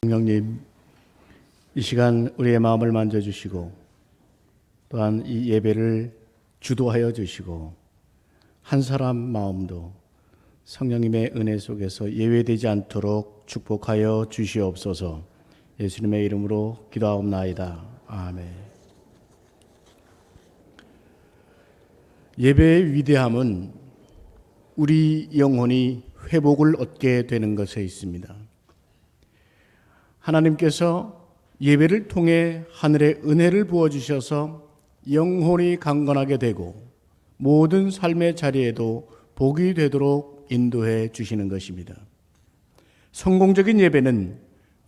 성령님, 이 시간 우리의 마음을 만져주시고 또한 이 예배를 주도하여 주시고 한 사람 마음도 성령님의 은혜 속에서 예외되지 않도록 축복하여 주시옵소서. 예수님의 이름으로 기도하옵나이다. 아멘. 예배의 위대함은 우리 영혼이 회복을 얻게 되는 것에 있습니다. 하나님께서 예배를 통해 하늘의 은혜를 부어주셔서 영혼이 강건하게 되고 모든 삶의 자리에도 복이 되도록 인도해 주시는 것입니다. 성공적인 예배는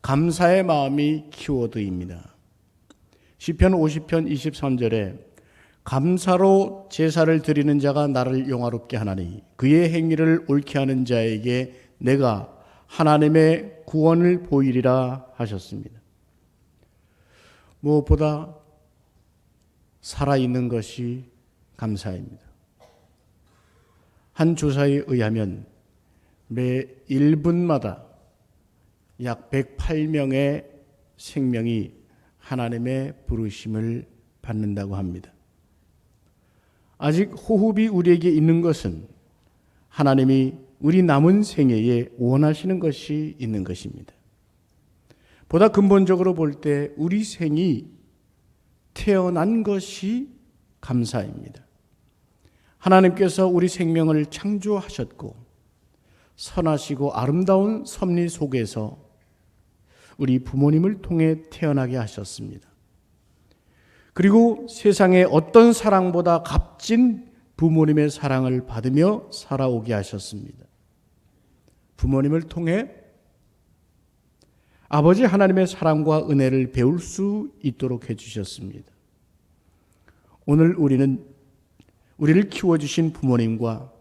감사의 마음이 키워드입니다. 시편 50편 23절에 감사로 제사를 드리는 자가 나를 영화롭게 하나니 그의 행위를 옳게 하는 자에게 내가 하나님의 구원을 보이리라 하셨습니다. 무엇보다 살아있는 것이 감사입니다. 한 조사에 의하면 매 1분마다 약 108명의 생명이 하나님의 부르심을 받는다고 합니다. 아직 호흡이 우리에게 있는 것은 하나님이 우리 남은 생애에 원하시는 것이 있는 것입니다. 보다 근본적으로 볼 때 우리 생이 태어난 것이 감사입니다. 하나님께서 우리 생명을 창조하셨고 선하시고 아름다운 섭리 속에서 우리 부모님을 통해 태어나게 하셨습니다. 그리고 세상에 어떤 사랑보다 값진 부모님의 사랑을 받으며 살아오게 하셨습니다. 부모님을 통해 아버지 하나님의 사랑과 은혜를 배울 수 있도록 해주셨습니다. 오늘 우리는 우리를 키워주신 부모님과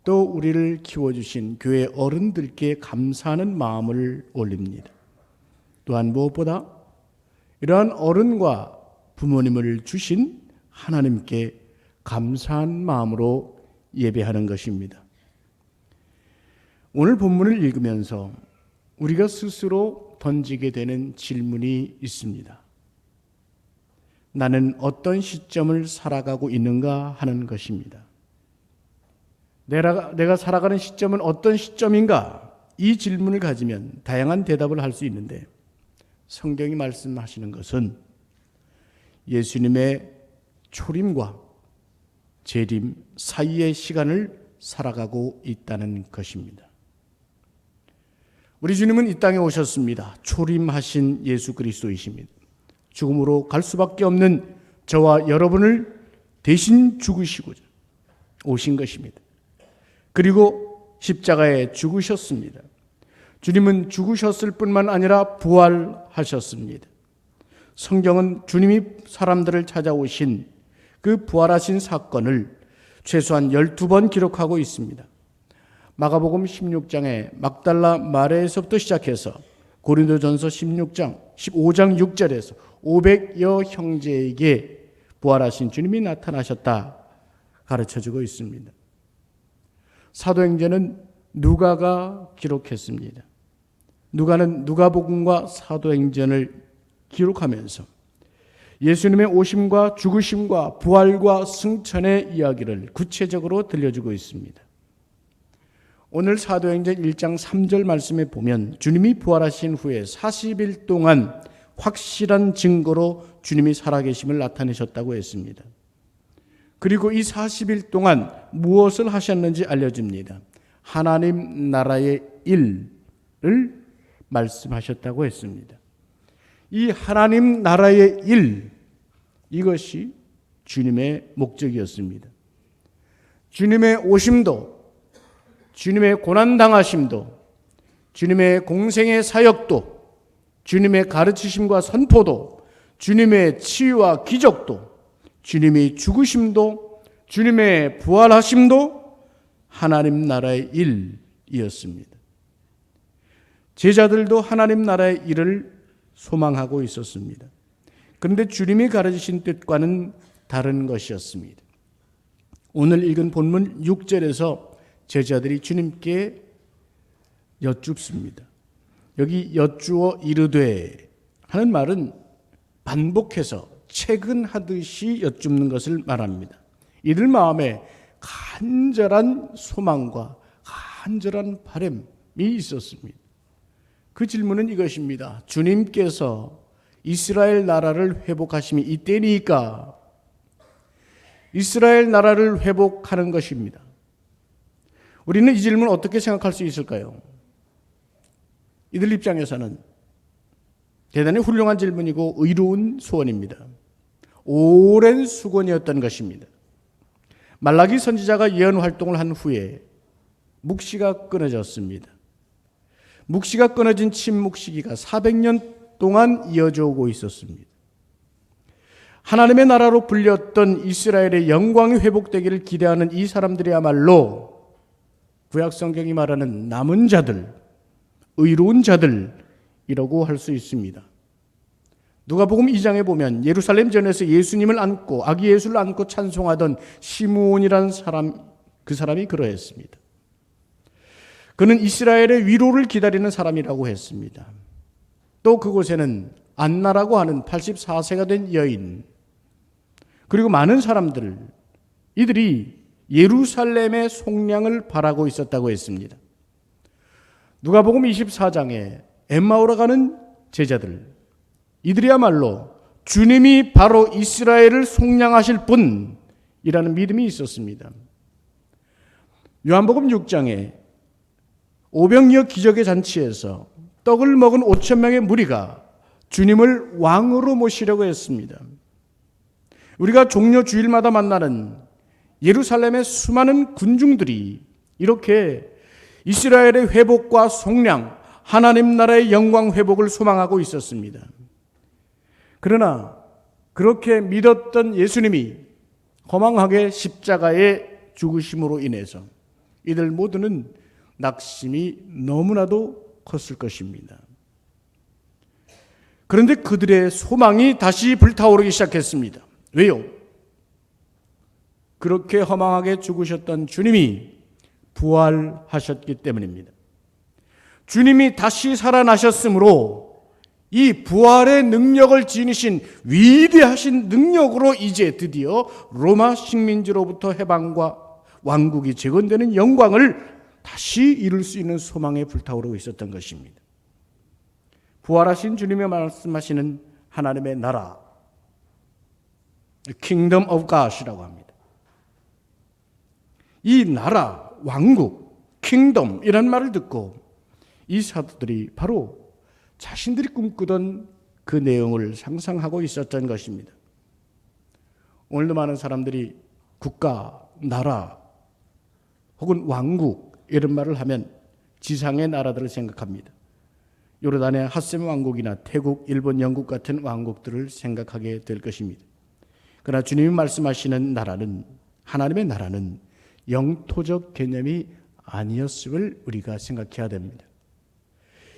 또 우리를 키워주신 교회 어른들께 감사하는 마음을 올립니다. 또한 무엇보다 이러한 어른과 부모님을 주신 하나님께 감사한 마음으로 예배하는 것입니다. 오늘 본문을 읽으면서 우리가 스스로 던지게 되는 질문이 있습니다. 나는 어떤 시점을 살아가고 있는가 하는 것입니다. 내가 살아가는 시점은 어떤 시점인가? 이 질문을 가지면 다양한 대답을 할 수 있는데 성경이 말씀하시는 것은 예수님의 초림과 재림 사이의 시간을 살아가고 있다는 것입니다. 우리 주님은 이 땅에 오셨습니다. 초림하신 예수 그리스도이십니다. 죽음으로 갈 수밖에 없는 저와 여러분을 대신 죽으시고자 오신 것입니다. 그리고 십자가에 죽으셨습니다. 주님은 죽으셨을 뿐만 아니라 부활하셨습니다. 성경은 주님이 사람들을 찾아오신 그 부활하신 사건을 최소한 12번 기록하고 있습니다. 마가복음 16장에 막달라 마리아에서부터 시작해서 고린도전서 15장 6절에서 500여 형제에게 부활하신 주님이 나타나셨다 가르쳐주고 있습니다. 사도행전은 누가가 기록했습니다. 누가는 누가복음과 사도행전을 기록하면서 예수님의 오심과 죽으심과 부활과 승천의 이야기를 구체적으로 들려주고 있습니다. 오늘 사도행전 1장 3절 말씀에 보면 주님이 부활하신 후에 40일 동안 확실한 증거로 주님이 살아계심을 나타내셨다고 했습니다. 그리고 이 40일 동안 무엇을 하셨는지 알려줍니다. 하나님 나라의 일을 말씀하셨다고 했습니다. 이 하나님 나라의 일, 이것이 주님의 목적이었습니다. 주님의 오심도, 주님의 고난당하심도, 주님의 공생의 사역도, 주님의 가르치심과 선포도, 주님의 치유와 기적도, 주님의 죽으심도, 주님의 부활하심도 하나님 나라의 일이었습니다. 제자들도 하나님 나라의 일을 소망하고 있었습니다. 그런데 주님이 가르치신 뜻과는 다른 것이었습니다. 오늘 읽은 본문 6절에서 제자들이 주님께 여쭙습니다. 여기 여쭈어 이르되 하는 말은 반복해서 채근하듯이 여쭙는 것을 말합니다. 이들 마음에 간절한 소망과 간절한 바람이 있었습니다. 그 질문은 이것입니다. 주님께서 이스라엘 나라를 회복하심이 이때니까 이스라엘 나라를 회복하는 것입니다. 우리는 이 질문을 어떻게 생각할 수 있을까요? 이들 입장에서는 대단히 훌륭한 질문이고 의로운 소원입니다. 오랜 수건이었던 것입니다. 말라기 선지자가 예언 활동을 한 후에 묵시가 끊어졌습니다. 묵시가 끊어진 침묵 시기가 400년 동안 이어져 오고 있었습니다. 하나님의 나라로 불렸던 이스라엘의 영광이 회복되기를 기대하는 이 사람들이야말로 구약 성경이 말하는 남은 자들, 의로운 자들이라고 할 수 있습니다. 누가복음 2장에 보면 예루살렘 전에서 예수님을 안고 아기 예수를 안고 찬송하던 시므온이라는 사람, 그 사람이 그러했습니다. 그는 이스라엘의 위로를 기다리는 사람이라고 했습니다. 또 그곳에는 안나라고 하는 84세가 된 여인, 그리고 많은 사람들, 이들이 예루살렘의 속량을 바라고 있었다고 했습니다. 누가복음 24장에 엠마오로 가는 제자들, 이들이야말로 주님이 바로 이스라엘을 속량하실 분이라는 믿음이 있었습니다. 요한복음 6장에 오병이어 기적의 잔치에서 떡을 먹은 5,000명의 무리가 주님을 왕으로 모시려고 했습니다. 우리가 종려 주일마다 만나는 예루살렘의 수많은 군중들이 이렇게 이스라엘의 회복과 속량, 하나님 나라의 영광 회복을 소망하고 있었습니다. 그러나 그렇게 믿었던 예수님이 허망하게 십자가에 죽으심으로 인해서 이들 모두는 낙심이 너무나도 컸을 것입니다. 그런데 그들의 소망이 다시 불타오르기 시작했습니다. 왜요? 그렇게 허망하게 죽으셨던 주님이 부활하셨기 때문입니다. 주님이 다시 살아나셨으므로 이 부활의 능력을 지니신 위대하신 능력으로 이제 드디어 로마 식민지로부터 해방과 왕국이 재건되는 영광을 다시 이룰 수 있는 소망에 불타오르고 있었던 것입니다. 부활하신 주님이 말씀하시는 하나님의 나라, Kingdom of God이라고 합니다. 이 나라, 왕국, Kingdom이라는 말을 듣고 이 사도들이 바로 자신들이 꿈꾸던 그 내용을 상상하고 있었던 것입니다. 오늘도 많은 사람들이 국가, 나라 혹은 왕국 이런 말을 하면 지상의 나라들을 생각합니다. 요르단의 핫셈 왕국이나 태국, 일본, 영국 같은 왕국들을 생각하게 될 것입니다. 그러나 주님이 말씀하시는 나라는, 하나님의 나라는 영토적 개념이 아니었음을 우리가 생각해야 됩니다.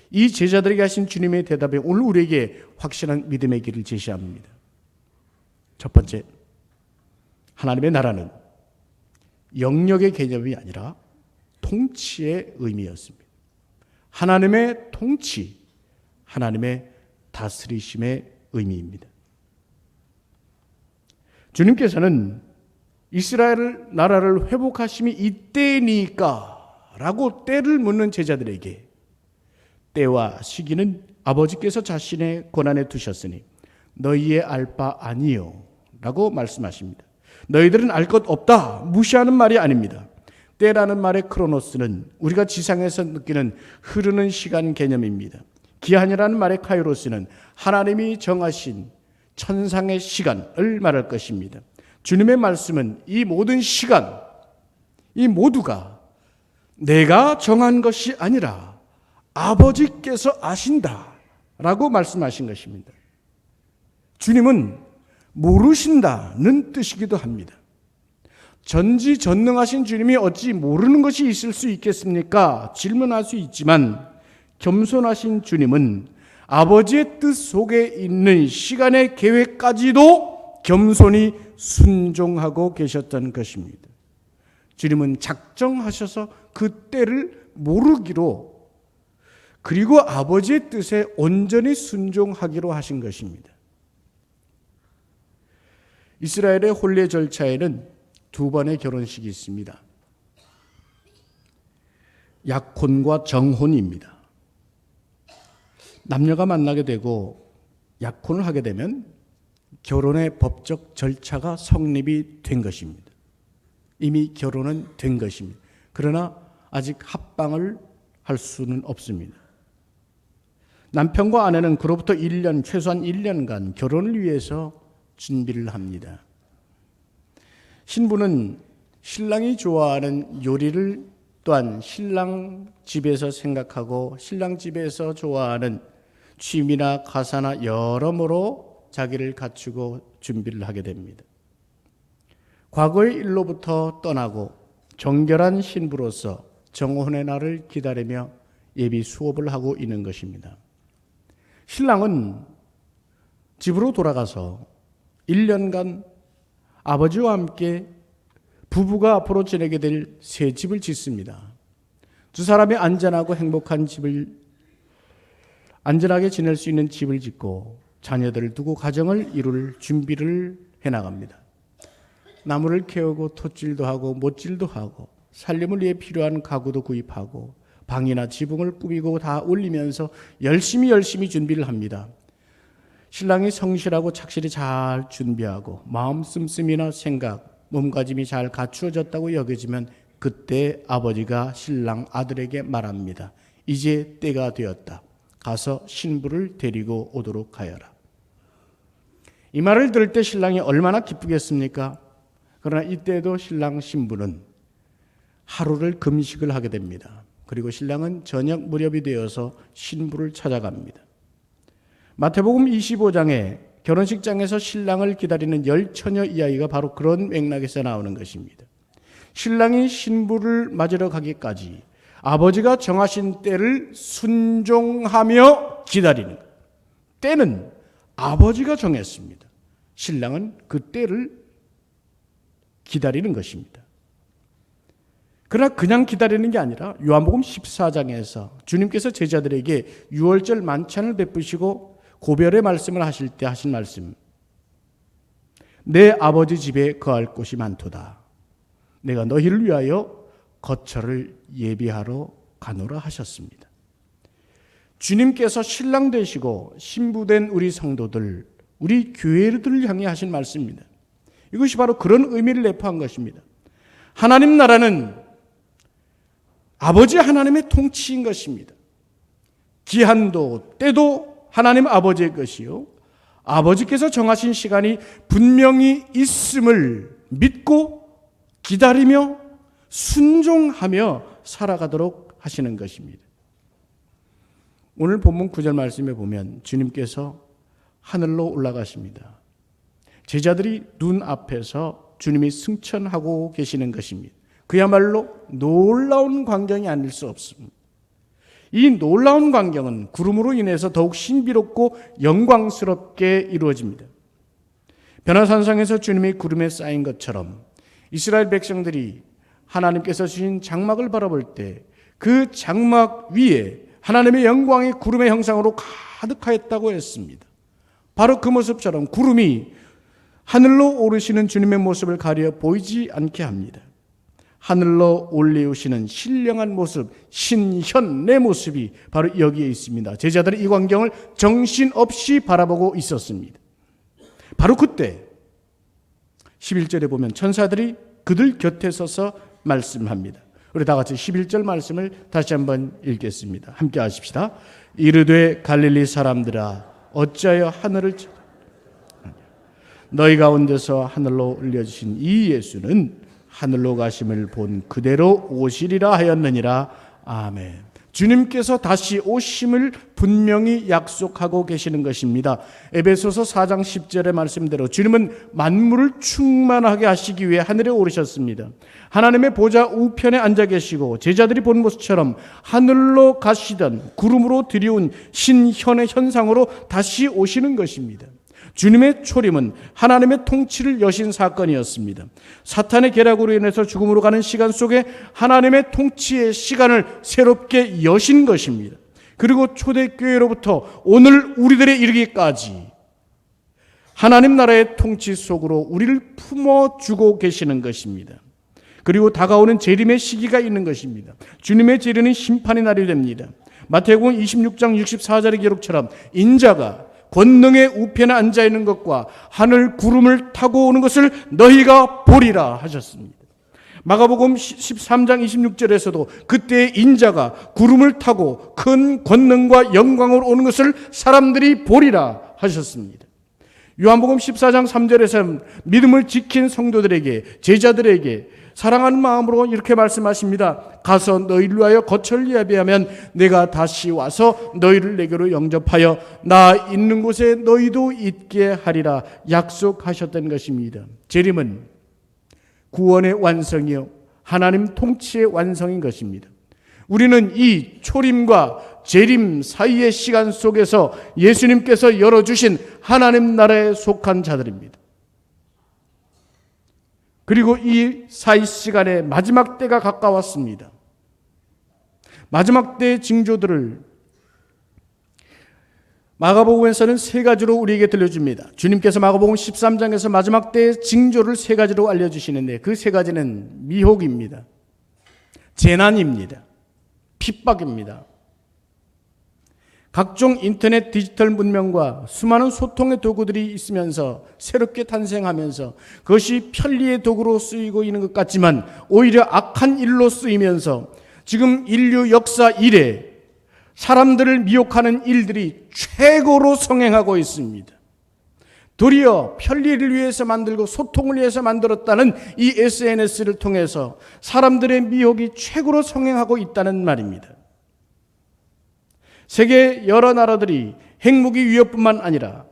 이 제자들에게 하신 주님의 대답에 오늘 우리에게 확실한 믿음의 길을 제시합니다. 첫 번째, 하나님의 나라는 영역의 개념이 아니라 통치의 의미였습니다. 하나님의 통치, 하나님의 다스리심의 의미입니다. 주님께서는 이스라엘 나라를 회복하심이 이때니까 라고 때를 묻는 제자들에게 때와 시기는 아버지께서 자신의 권한에 두셨으니 너희의 알 바 아니요 라고 말씀하십니다. 너희들은 알 것 없다, 무시하는 말이 아닙니다. 때라는 말의 크로노스는 우리가 지상에서 느끼는 흐르는 시간 개념입니다. 기한이라는 말의 카이로스는 하나님이 정하신 천상의 시간을 말할 것입니다. 주님의 말씀은 이 모든 시간, 이 모두가 내가 정한 것이 아니라 아버지께서 아신다라고 말씀하신 것입니다. 주님은 모르신다는 뜻이기도 합니다. 전지전능하신 주님이 어찌 모르는 것이 있을 수 있겠습니까? 질문할 수 있지만 겸손하신 주님은 아버지의 뜻 속에 있는 시간의 계획까지도 겸손히 순종하고 계셨던 것입니다. 주님은 작정하셔서 그 때를 모르기로 그리고 아버지의 뜻에 온전히 순종하기로 하신 것입니다. 이스라엘의 혼례 절차에는 두 번의 결혼식이 있습니다. 약혼과 정혼입니다. 남녀가 만나게 되고 약혼을 하게 되면 결혼의 법적 절차가 성립이 된 것입니다. 이미 결혼은 된 것입니다. 그러나 아직 합방을 할 수는 없습니다. 남편과 아내는 그로부터 최소한 1년간 결혼을 위해서 준비를 합니다. 신부는 신랑이 좋아하는 요리를 또한 신랑 집에서 생각하고 신랑 집에서 좋아하는 취미나 가사나 여러모로 자기를 갖추고 준비를 하게 됩니다. 과거의 일로부터 떠나고 정결한 신부로서 정혼의 날을 기다리며 예비 수업을 하고 있는 것입니다. 신랑은 집으로 돌아가서 1년간 아버지와 함께 부부가 앞으로 지내게 될 새 집을 짓습니다. 두 사람이 안전하고 행복한 집을 안전하게 지낼 수 있는 집을 짓고 자녀들을 두고 가정을 이룰 준비를 해나갑니다. 나무를 캐오고 폛질도 하고 못질도 하고 살림을 위해 필요한 가구도 구입하고 방이나 지붕을 꾸미고 다 올리면서 열심히 준비를 합니다. 신랑이 성실하고 착실히 잘 준비하고 마음 씀씀이나 생각, 몸가짐이 잘 갖추어졌다고 여겨지면 그때 아버지가 신랑 아들에게 말합니다. 이제 때가 되었다. 가서 신부를 데리고 오도록 하여라. 이 말을 들을 때 신랑이 얼마나 기쁘겠습니까? 그러나 이때도 신랑 신부는 하루를 금식을 하게 됩니다. 그리고 신랑은 저녁 무렵이 되어서 신부를 찾아갑니다. 마태복음 25장에 결혼식장에서 신랑을 기다리는 10처녀 이야기가 바로 그런 맥락에서 나오는 것입니다. 신랑이 신부를 맞으러 가기까지 아버지가 정하신 때를 순종하며 기다리는 것. 때는 아버지가 정했습니다. 신랑은 그 때를 기다리는 것입니다. 그러나 그냥 기다리는 게 아니라 요한복음 14장에서 주님께서 제자들에게 유월절 만찬을 베푸시고 고별의 말씀을 하실 때 하신 말씀, 내 아버지 집에 거할 곳이 많도다. 내가 너희를 위하여 거처를 예비하러 가노라 하셨습니다. 주님께서 신랑 되시고 신부된 우리 성도들, 우리 교회들을 향해 하신 말씀입니다. 이것이 바로 그런 의미를 내포한 것입니다. 하나님 나라는 아버지 하나님의 통치인 것입니다. 기한도 때도 하나님 아버지의 것이요, 아버지께서 정하신 시간이 분명히 있음을 믿고 기다리며 순종하며 살아가도록 하시는 것입니다. 오늘 본문 9절 말씀에 보면 주님께서 하늘로 올라가십니다. 제자들이 눈 앞에서 주님이 승천하고 계시는 것입니다. 그야말로 놀라운 광경이 아닐 수 없습니다. 이 놀라운 광경은 구름으로 인해서 더욱 신비롭고 영광스럽게 이루어집니다. 변화산상에서 주님이 구름에 쌓인 것처럼 이스라엘 백성들이 하나님께서 주신 장막을 바라볼 때 그 장막 위에 하나님의 영광이 구름의 형상으로 가득하였다고 했습니다. 바로 그 모습처럼 구름이 하늘로 오르시는 주님의 모습을 가려 보이지 않게 합니다. 하늘로 올리우시는 신령한 모습, 신현의 모습이 바로 여기에 있습니다. 제자들이 이 광경을 정신없이 바라보고 있었습니다. 바로 그때 11절에 보면 천사들이 그들 곁에 서서 말씀합니다. 우리 다 같이 11절 말씀을 다시 한번 읽겠습니다. 함께 하십시다. 이르되 갈릴리 사람들아 어찌하여 하늘을 너희 가운데서 하늘로 올려주신 이 예수는 하늘로 가심을 본 그대로 오시리라 하였느니라. 아멘. 주님께서 다시 오심을 분명히 약속하고 계시는 것입니다. 에베소서 4장 10절의 말씀대로 주님은 만물을 충만하게 하시기 위해 하늘에 오르셨습니다. 하나님의 보좌 우편에 앉아 계시고 제자들이 본 모습처럼 하늘로 가시던 구름으로 들이운 신현의 현상으로 다시 오시는 것입니다. 주님의 초림은 하나님의 통치를 여신 사건이었습니다. 사탄의 계략으로 인해서 죽음으로 가는 시간 속에 하나님의 통치의 시간을 새롭게 여신 것입니다. 그리고 초대교회로부터 오늘 우리들에 이르기까지 하나님 나라의 통치 속으로 우리를 품어주고 계시는 것입니다. 그리고 다가오는 재림의 시기가 있는 것입니다. 주님의 재림은 심판의 날이 됩니다. 마태복음 26장 64절의 기록처럼 인자가 권능의 우편에 앉아 있는 것과 하늘 구름을 타고 오는 것을 너희가 보리라 하셨습니다. 마가복음 13장 26절에서도 그때 인자가 구름을 타고 큰 권능과 영광으로 오는 것을 사람들이 보리라 하셨습니다. 요한복음 14장 3절에서 믿음을 지킨 성도들에게, 제자들에게 사랑하는 마음으로 이렇게 말씀하십니다. 가서 너희를 위하여 거처를 예비하면 내가 다시 와서 너희를 내게로 영접하여 나 있는 곳에 너희도 있게 하리라 약속하셨던 것입니다. 재림은 구원의 완성이요 하나님 통치의 완성인 것입니다. 우리는 이 초림과 재림 사이의 시간 속에서 예수님께서 열어주신 하나님 나라에 속한 자들입니다. 그리고 이 사이 시간에 마지막 때가 가까웠습니다. 마지막 때의 징조들을 마가복음에서는 세 가지로 우리에게 들려줍니다. 주님께서 마가복음 13장에서 마지막 때의 징조를 세 가지로 알려주시는데 그 세 가지는 미혹입니다. 재난입니다. 핍박입니다. 각종 인터넷 디지털 문명과 수많은 소통의 도구들이 있으면서 새롭게 탄생하면서 그것이 편리의 도구로 쓰이고 있는 것 같지만 오히려 악한 일로 쓰이면서 지금 인류 역사 이래 사람들을 미혹하는 일들이 최고로 성행하고 있습니다. 도리어 편리를 위해서 만들고 소통을 위해서 만들었다는 이 SNS를 통해서 사람들의 미혹이 최고로 성행하고 있다는 말입니다. 세계 여러 나라들이 핵무기 위협뿐만 아니라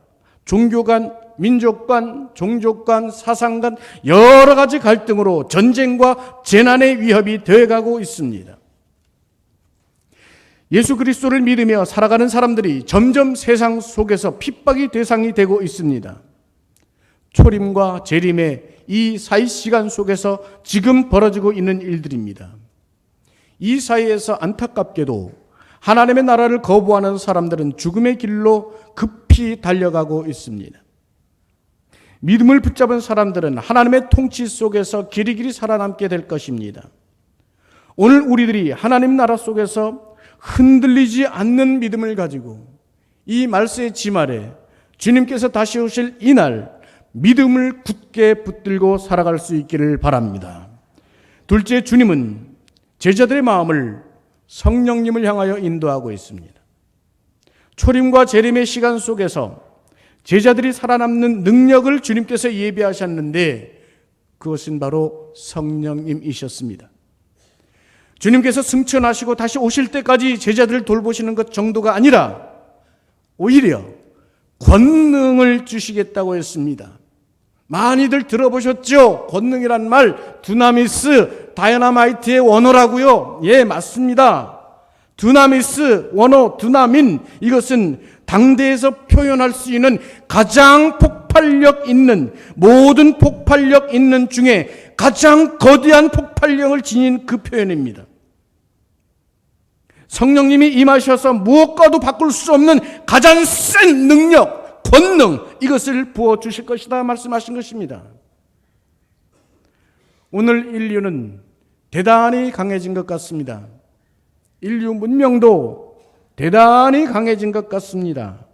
종교 간, 민족 간, 종족 간, 사상 간 여러 가지 갈등으로 전쟁과 재난의 위협이 되어가고 있습니다. 예수 그리스도를 믿으며 살아가는 사람들이 점점 세상 속에서 핍박의 대상이 되고 있습니다. 초림과 재림의 이 사이 시간 속에서 지금 벌어지고 있는 일들입니다. 이 사이에서 안타깝게도 하나님의 나라를 거부하는 사람들은 죽음의 길로 급히 달려가고 있습니다. 믿음을 붙잡은 사람들은 하나님의 통치 속에서 길이길이 살아남게 될 것입니다. 오늘 우리들이 하나님 나라 속에서 흔들리지 않는 믿음을 가지고 이 말세의 지말에 주님께서 다시 오실 이날 믿음을 굳게 붙들고 살아갈 수 있기를 바랍니다. 둘째, 주님은 제자들의 마음을 성령님을 향하여 인도하고 있습니다. 초림과 재림의 시간 속에서 제자들이 살아남는 능력을 주님께서 예비하셨는데 그것은 바로 성령님이셨습니다. 주님께서 승천하시고 다시 오실 때까지 제자들을 돌보시는 것 정도가 아니라 오히려 권능을 주시겠다고 했습니다. 많이들 들어보셨죠? 권능이란 말 두나미스, 다이너마이트의 원어라고요. 예, 맞습니다. 두나미스, 원어, 두나민, 이것은 당대에서 표현할 수 있는 가장 폭발력 있는, 모든 폭발력 있는 중에 가장 거대한 폭발력을 지닌 그 표현입니다. 성령님이 임하셔서 무엇과도 바꿀 수 없는 가장 센 능력, 권능, 이것을 부어주실 것이다 말씀하신 것입니다. 오늘 인류는 대단히 강해진 것 같습니다. 인류 문명도 대단히 강해진 것 같습니다.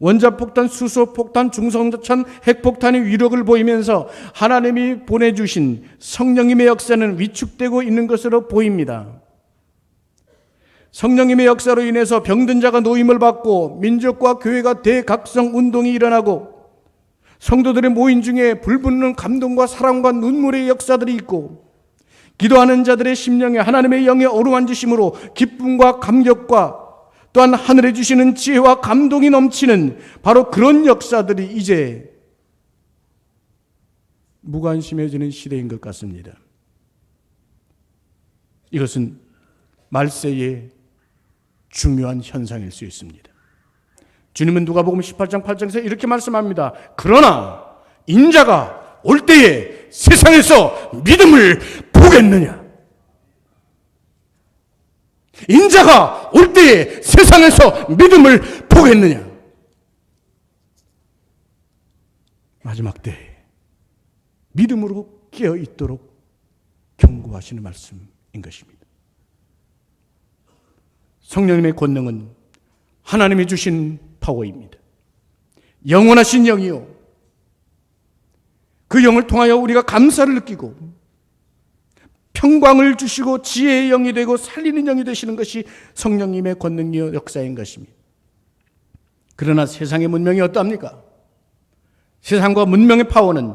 원자폭탄, 수소폭탄, 중성자탄, 핵폭탄의 위력을 보이면서 하나님이 보내주신 성령님의 역사는 위축되고 있는 것으로 보입니다. 성령님의 역사로 인해서 병든 자가 노임을 받고 민족과 교회가 대각성 운동이 일어나고 성도들의 모임 중에 불붙는 감동과 사랑과 눈물의 역사들이 있고 기도하는 자들의 심령에 하나님의 영의 어루만지심으로 기쁨과 감격과 또한 하늘에 주시는 지혜와 감동이 넘치는 바로 그런 역사들이 이제 무관심해지는 시대인 것 같습니다. 이것은 말세의 중요한 현상일 수 있습니다. 주님은 누가복음 18장 8장에서 이렇게 말씀합니다. 그러나 인자가 올 때에 세상에서 믿음을 보겠느냐? 인자가 올 때에 세상에서 믿음을 보겠느냐? 마지막 때에 믿음으로 깨어 있도록 경고하시는 말씀인 것입니다. 성령님의 권능은 하나님이 주신 파워입니다. 영원하신 영이요, 그 영을 통하여 우리가 감사를 느끼고 평강을 주시고 지혜의 영이 되고 살리는 영이 되시는 것이 성령님의 권능이요 역사인 것입니다. 그러나 세상의 문명이 어떠합니까? 세상과 문명의 파워는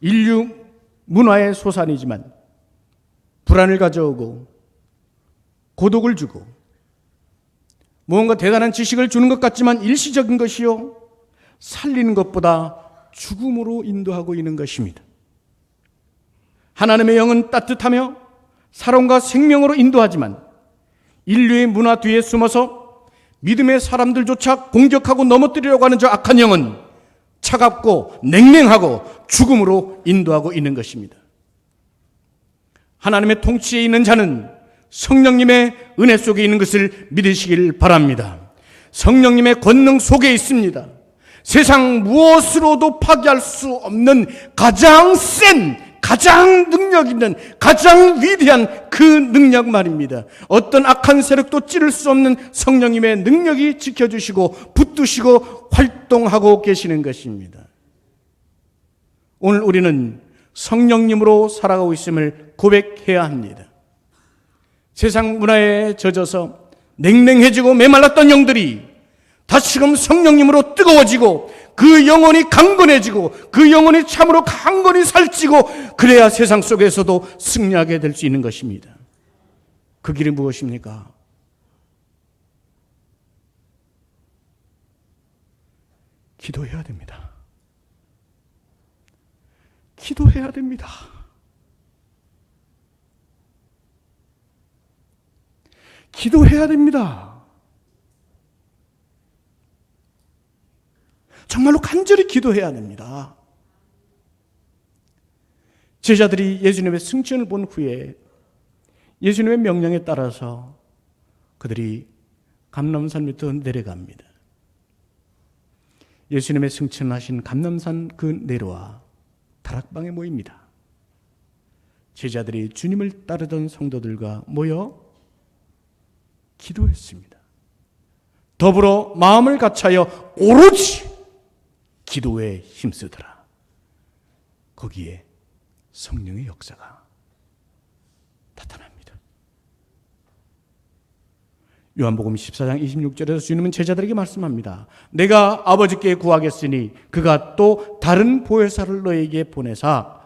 인류 문화의 소산이지만 불안을 가져오고 고독을 주고 무언가 대단한 지식을 주는 것 같지만 일시적인 것이요, 살리는 것보다 죽음으로 인도하고 있는 것입니다. 하나님의 영은 따뜻하며 사랑과 생명으로 인도하지만 인류의 문화 뒤에 숨어서 믿음의 사람들조차 공격하고 넘어뜨리려고 하는 저 악한 영은 차갑고 냉랭하고 죽음으로 인도하고 있는 것입니다. 하나님의 통치에 있는 자는 성령님의 은혜 속에 있는 것을 믿으시길 바랍니다. 성령님의 권능 속에 있습니다. 세상 무엇으로도 파괴할 수 없는 가장 센, 가장 능력 있는, 가장 위대한 그 능력 말입니다. 어떤 악한 세력도 찌를 수 없는 성령님의 능력이 지켜주시고 붙드시고 활동하고 계시는 것입니다. 오늘 우리는 성령님으로 살아가고 있음을 고백해야 합니다. 세상 문화에 젖어서 냉랭해지고 메말랐던 영들이 다시금 성령님으로 뜨거워지고 그 영혼이 강건해지고 그 영혼이 참으로 강건히 살찌고 그래야 세상 속에서도 승리하게 될 수 있는 것입니다. 그 길이 무엇입니까? 기도해야 됩니다. 기도해야 됩니다. 기도해야 됩니다. 정말로 간절히 기도해야 됩니다. 제자들이 예수님의 승천을 본 후에 예수님의 명령에 따라서 그들이 감람산 밑으로 내려갑니다. 예수님의 승천하신 감람산 그 내려와 다락방에 모입니다. 제자들이 주님을 따르던 성도들과 모여 기도했습니다. 더불어 마음을 같이하여 오로지 기도에 힘쓰더라. 거기에 성령의 역사가 나타납니다. 요한복음 14장 26절에서 주님은 제자들에게 말씀합니다. 내가 아버지께 구하겠으니 그가 또 다른 보혜사를 너에게 보내사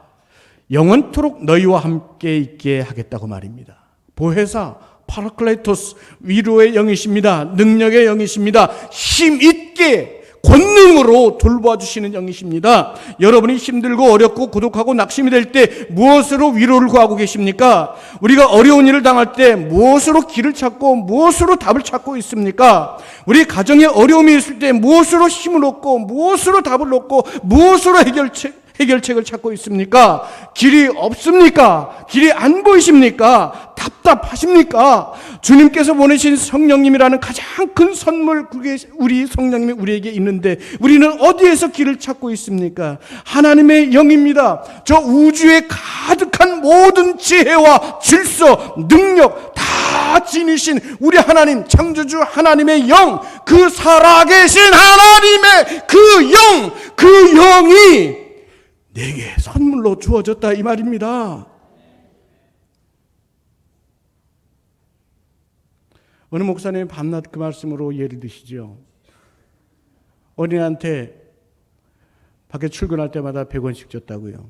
영원토록 너희와 함께 있게 하겠다고 말입니다. 보혜사, 파라클레토스, 위로의 영이십니다. 능력의 영이십니다. 힘있게 권능으로 돌보아 주시는 영이십니다. 여러분이 힘들고 어렵고 고독하고 낙심이 될 때 무엇으로 위로를 구하고 계십니까? 우리가 어려운 일을 당할 때 무엇으로 길을 찾고 무엇으로 답을 찾고 있습니까? 우리 가정에 어려움이 있을 때 무엇으로 힘을 얻고 무엇으로 답을 얻고 무엇으로 해결책을 찾고 있습니까? 길이 없습니까? 길이 안 보이십니까? 답답하십니까? 주님께서 보내신 성령님이라는 가장 큰 선물, 그게 우리 성령님이 우리에게 있는데 우리는 어디에서 길을 찾고 있습니까? 하나님의 영입니다. 저 우주에 가득한 모든 지혜와 질서, 능력 다 지니신 우리 하나님, 창조주 하나님의 영, 그 살아계신 하나님의 그 영, 그 영이 내게 선물로 주어졌다 이 말입니다. 어느 목사님이 밤낮 그 말씀으로 예를 드시죠. 어린이한테 밖에 출근할 때마다 100원씩 줬다고요.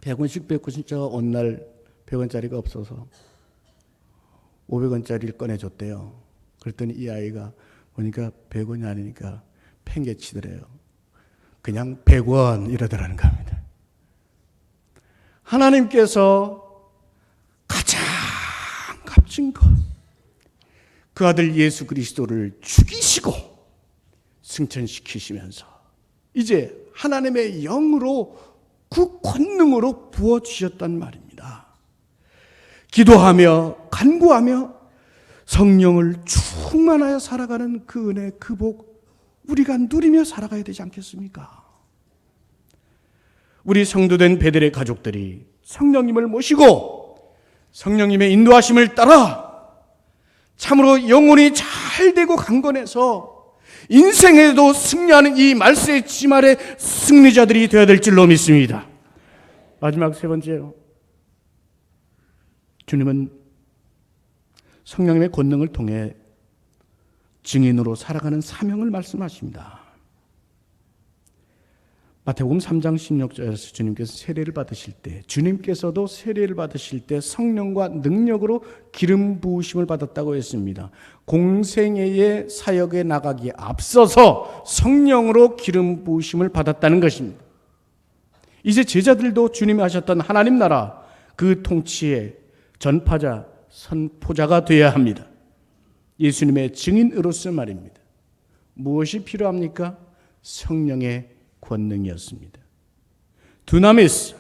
100원씩 뺏고 진짜 어느 날 100원짜리가 없어서 500원짜리를 꺼내줬대요. 그랬더니 이 아이가 보니까 100원이 아니니까 팽개치더래요. 그냥 100원 이러더라는 겁니다. 하나님께서 가장 값진 것, 그 아들 예수 그리스도를 죽이시고 승천시키시면서 이제 하나님의 영으로 그 권능으로 부어주셨단 말입니다. 기도하며 간구하며 성령을 충만하여 살아가는 그 은혜, 그 복 우리가 누리며 살아가야 되지 않겠습니까? 우리 성도된 베들의 가족들이 성령님을 모시고 성령님의 인도하심을 따라 참으로 영혼이 잘 되고 강건해서 인생에도 승리하는 이 말세의 지말의 승리자들이 되어야 될 줄로 믿습니다. 마지막 세 번째요. 주님은 성령님의 권능을 통해 증인으로 살아가는 사명을 말씀하십니다. 마태복음 3장 16절에서 주님께서 세례를 받으실 때, 주님께서도 세례를 받으실 때 성령과 능력으로 기름 부으심을 받았다고 했습니다. 공생애의 사역에 나가기에 앞서서 성령으로 기름 부으심을 받았다는 것입니다. 이제 제자들도 주님이 하셨던 하나님 나라 그 통치의 전파자, 선포자가 되어야 합니다. 예수님의 증인으로서 말입니다. 무엇이 필요합니까? 성령의 권능이었습니다.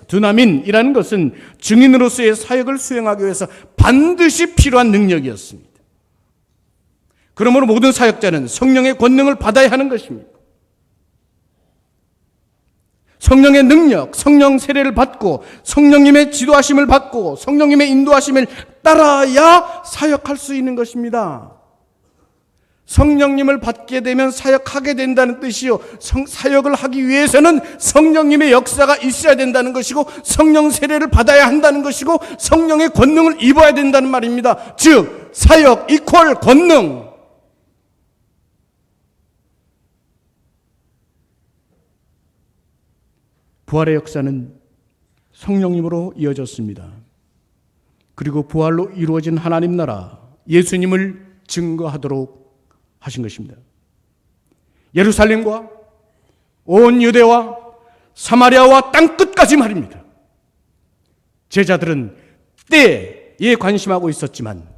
두나민이라는 것은 증인으로서의 사역을 수행하기 위해서 반드시 필요한 능력이었습니다. 그러므로 모든 사역자는 성령의 권능을 받아야 하는 것입니다. 성령의 능력, 성령 세례를 받고 성령님의 지도하심을 받고 성령님의 인도하심을 따라야 사역할 수 있는 것입니다. 성령님을 받게 되면 사역하게 된다는 뜻이요, 사역을 하기 위해서는 성령님의 역사가 있어야 된다는 것이고 성령 세례를 받아야 한다는 것이고 성령의 권능을 입어야 된다는 말입니다. 즉 사역 이퀄 권능. 부활의 역사는 성령님으로 이어졌습니다. 그리고 부활로 이루어진 하나님 나라 예수님을 증거하도록 하신 것입니다. 예루살렘과 온 유대와 사마리아와 땅끝까지 말입니다. 제자들은 때에 관심하고 있었지만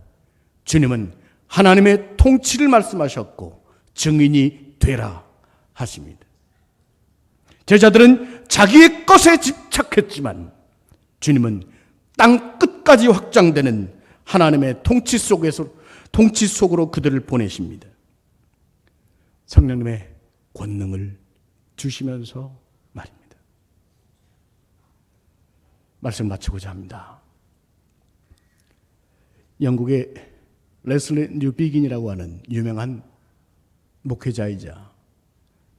주님은 하나님의 통치를 말씀하셨고 증인이 되라 하십니다. 제자들은 자기의 것에 집착했지만 주님은 땅끝까지 확장되는 하나님의 통치 속으로 그들을 보내십니다. 성령님의 권능을 주시면서 말입니다. 말씀 마치고자 합니다. 영국의 레슬리 뉴비긴이라고 하는 유명한 목회자이자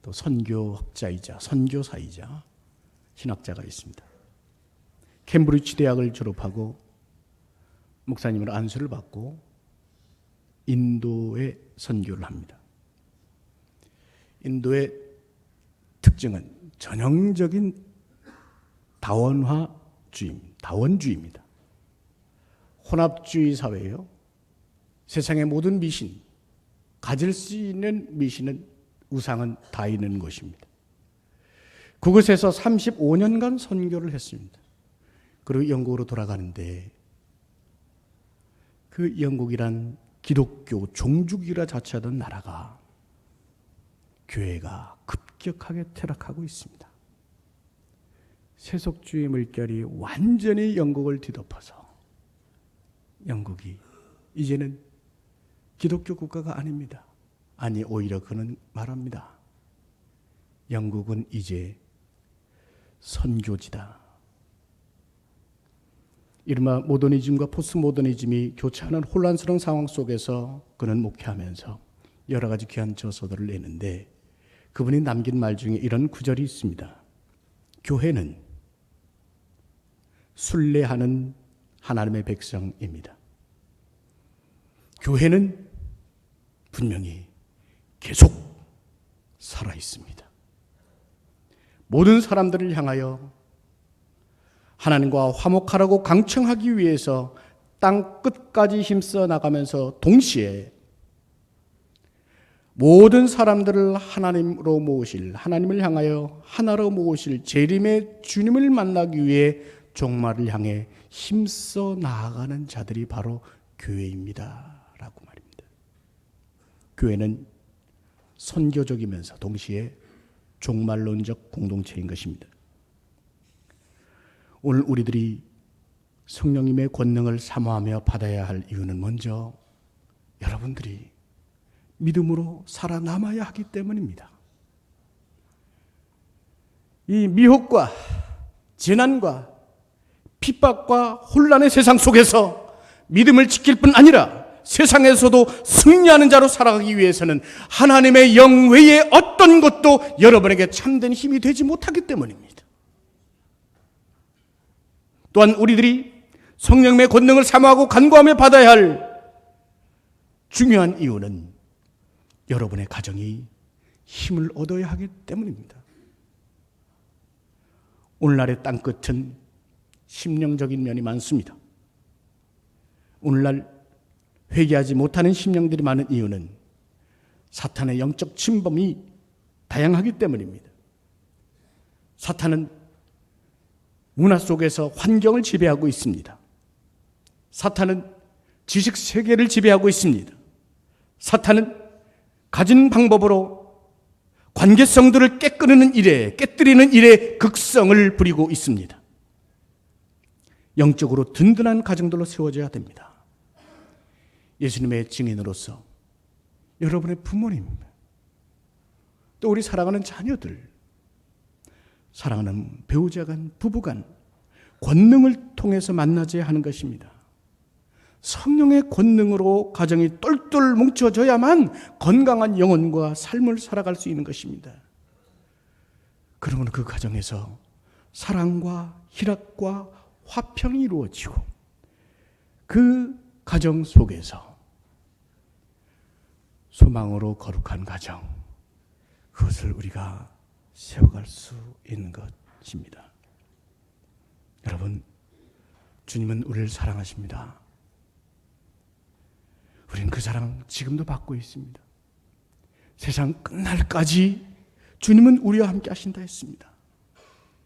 또 선교학자이자 선교사이자 신학자가 있습니다. 캠브리지 대학을 졸업하고 목사님으로 안수를 받고 인도에 선교를 합니다. 인도의 특징은 전형적인 다원주의입니다. 혼합주의 사회예요. 세상의 모든 미신, 가질 수 있는 미신은 우상은 다 있는 곳입니다. 그곳에서 35년간 선교를 했습니다. 그리고 영국으로 돌아가는데 그 영국이란 기독교 종주국이라 자처하던 나라가 교회가 급격하게 퇴락하고 있습니다. 세속주의 물결이 완전히 영국을 뒤덮어서 영국이 이제는 기독교 국가가 아닙니다. 아니 오히려 그는 말합니다. 영국은 이제 선교지다. 이른바 모더니즘과 포스트모더니즘이 교차하는 혼란스러운 상황 속에서 그는 목회하면서 여러 가지 귀한 저서들을 내는데 그분이 남긴 말 중에 이런 구절이 있습니다. 교회는 순례하는 하나님의 백성입니다. 교회는 분명히 계속 살아 있습니다. 모든 사람들을 향하여 하나님과 화목하라고 강청하기 위해서 땅 끝까지 힘써 나가면서 동시에 모든 사람들을 하나님으로 모으실, 하나님을 향하여 하나로 모으실 재림의 주님을 만나기 위해 종말을 향해 힘써 나아가는 자들이 바로 교회입니다. 라고 말입니다. 교회는 선교적이면서 동시에 종말론적 공동체인 것입니다. 오늘 우리들이 성령님의 권능을 사모하며 받아야 할 이유는 먼저 여러분들이 믿음으로 살아남아야 하기 때문입니다. 이 미혹과 재난과 핍박과 혼란의 세상 속에서 믿음을 지킬 뿐 아니라 세상에서도 승리하는 자로 살아가기 위해서는 하나님의 영 외에 어떤 것도 여러분에게 참된 힘이 되지 못하기 때문입니다. 또한 우리들이 성령의 권능을 사모하고 간구하며 받아야 할 중요한 이유는 여러분의 가정이 힘을 얻어야 하기 때문입니다. 오늘날의 땅끝은 심령적인 면이 많습니다. 오늘날 회개하지 못하는 심령들이 많은 이유는 사탄의 영적 침범이 다양하기 때문입니다. 사탄은 문화 속에서 환경을 지배하고 있습니다. 사탄은 지식 세계를 지배하고 있습니다. 사탄은 가진 방법으로 관계성들을 깨뜨리는 일에 극성을 부리고 있습니다. 영적으로 든든한 가정들로 세워져야 됩니다. 예수님의 증인으로서 여러분의 부모님, 또 우리 사랑하는 자녀들, 사랑하는 배우자간, 부부간 권능을 통해서 만나져야 하는 것입니다. 성령의 권능으로 가정이 똘똘 뭉쳐져야만 건강한 영혼과 삶을 살아갈 수 있는 것입니다. 그러면 그 가정에서 사랑과 희락과 화평이 이루어지고 그 가정 속에서 소망으로 거룩한 가정, 그것을 우리가 세워갈 수 있는 것입니다. 여러분, 주님은 우리를 사랑하십니다. 우리는 그 사랑 지금도 받고 있습니다. 세상 끝날까지 주님은 우리와 함께 하신다 했습니다.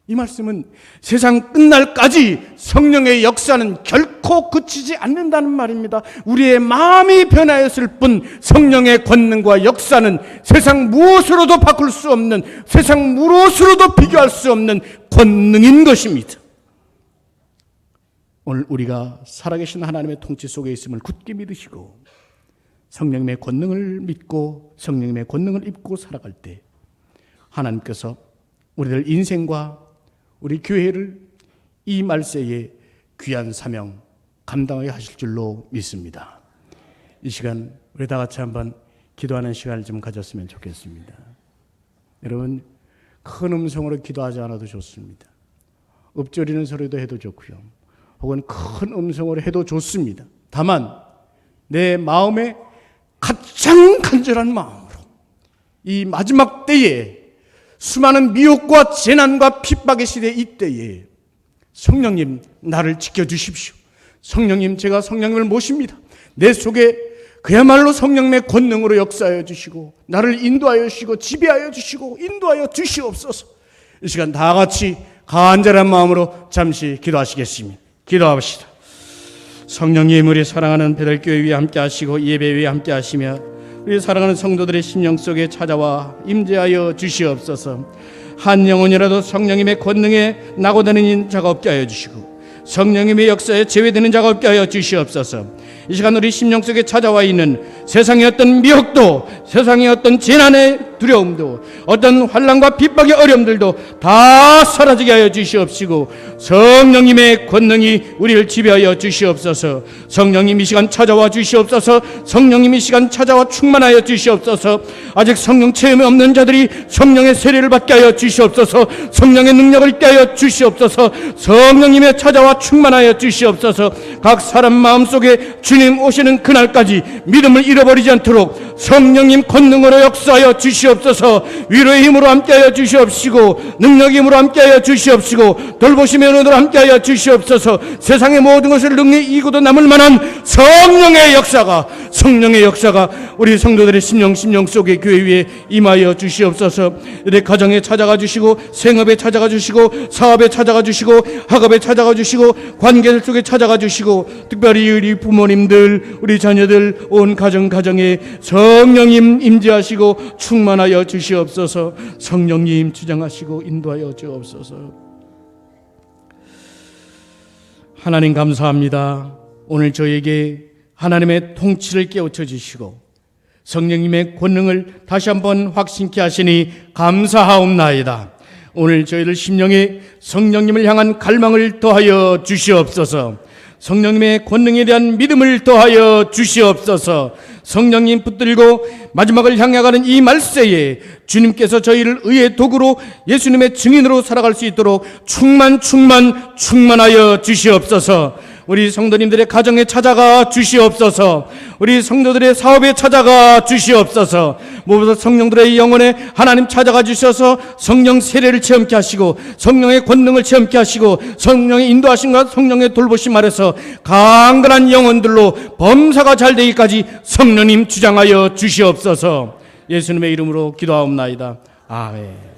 이 말씀은 세상 끝날까지 성령의 역사는 결코 그치지 않는다는 말입니다. 우리의 마음이 변하였을 뿐 성령의 권능과 역사는 세상 무엇으로도 바꿀 수 없는, 세상 무엇으로도 비교할 수 없는 권능인 것입니다. 오늘 우리가 살아계신 하나님의 통치 속에 있음을 굳게 믿으시고 성령님의 권능을 믿고 성령님의 권능을 입고 살아갈 때 하나님께서 우리들 인생과 우리 교회를 이 말세에 귀한 사명 감당하게 하실 줄로 믿습니다. 이 시간 우리 다 같이 한번 기도하는 시간을 좀 가졌으면 좋겠습니다. 여러분, 큰 음성으로 기도하지 않아도 좋습니다. 읊조리는 소리도 해도 좋고요. 혹은 큰 음성으로 해도 좋습니다. 다만 내 마음에 가장 간절한 마음으로 이 마지막 때에 수많은 미혹과 재난과 핍박의 시대 이때에 성령님 나를 지켜주십시오. 성령님, 제가 성령님을 모십니다. 내 속에 그야말로 성령님의 권능으로 역사하여 주시고 나를 인도하여 주시고 지배하여 주시고 인도하여 주시옵소서. 이 시간 다 같이 간절한 마음으로 잠시 기도하시겠습니다. 기도합시다. 성령님, 우리 사랑하는 베들교회 위에 함께 하시고 예배 위에 함께 하시며 우리 사랑하는 성도들의 심령 속에 찾아와 임재하여 주시옵소서. 한 영혼이라도 성령님의 권능에 낙오되는 자가 없게 하여 주시고 성령님의 역사에 제외되는 자가 없게 하여 주시옵소서. 이 시간 우리 심령 속에 찾아와 있는 세상의 어떤 미혹도, 세상의 어떤 재난의 두려움도, 어떤 환난과 핍박의 어려움들도 다 사라지게 하여 주시옵시고 성령님의 권능이 우리를 지배하여 주시옵소서. 성령님 이 시간 찾아와 주시옵소서. 성령님 이 시간 찾아와 충만하여 주시옵소서. 아직 성령 체험이 없는 자들이 성령의 세례를 받게 하여 주시옵소서. 성령의 능력을 있게 하여 주시옵소서. 성령님의 찾아와 충만하여 주시옵소서. 각 사람 마음속에 주님 오시는 그날까지 믿음을 잃어버리지 않도록 성령님 권능으로 역사하여 주시옵소서. 위로의 힘으로 함께하여 주시옵시고 능력의 힘으로 함께하여 주시옵시고 돌보심의 은혜로 함께하여 주시옵소서. 세상의 모든 것을 능히 이기고도 남을 만한 성령의 역사가 우리 성도들의 심령 속에 교회 위에 임하여 주시옵소서. 우리 가정에 찾아가 주시고 생업에 찾아가 주시고 사업에 찾아가 주시고 학업에 찾아가 주시고 관계들 속에 찾아가 주시고 특별히 우리 부모님들, 우리 자녀들, 온 가정에 성령님 임재하시고 충만하여 주시옵소서. 성령님 주장하시고 인도하여 주옵소서. 하나님 감사합니다. 오늘 저에게 하나님의 통치를 깨우쳐 주시고 성령님의 권능을 다시 한번 확신케 하시니 감사하옵나이다. 오늘 저희들 심령에 성령님을 향한 갈망을 더하여 주시옵소서. 성령님의 권능에 대한 믿음을 더하여 주시옵소서. 성령님 붙들고 마지막을 향해 가는 이 말세에 주님께서 저희를 의의 도구로 예수님의 증인으로 살아갈 수 있도록 충만하여 주시옵소서. 우리 성도님들의 가정에 찾아가 주시옵소서. 우리 성도들의 사업에 찾아가 주시옵소서. 무엇보다 성령들의 영혼에 하나님 찾아가 주셔서 성령 세례를 체험케 하시고 성령의 권능을 체험케 하시고 성령의 인도하심과 성령의 돌보심 아래서 강건한 영혼들로 범사가 잘 되기까지 성령님 주장하여 주시옵소서. 예수님의 이름으로 기도하옵나이다. 아멘.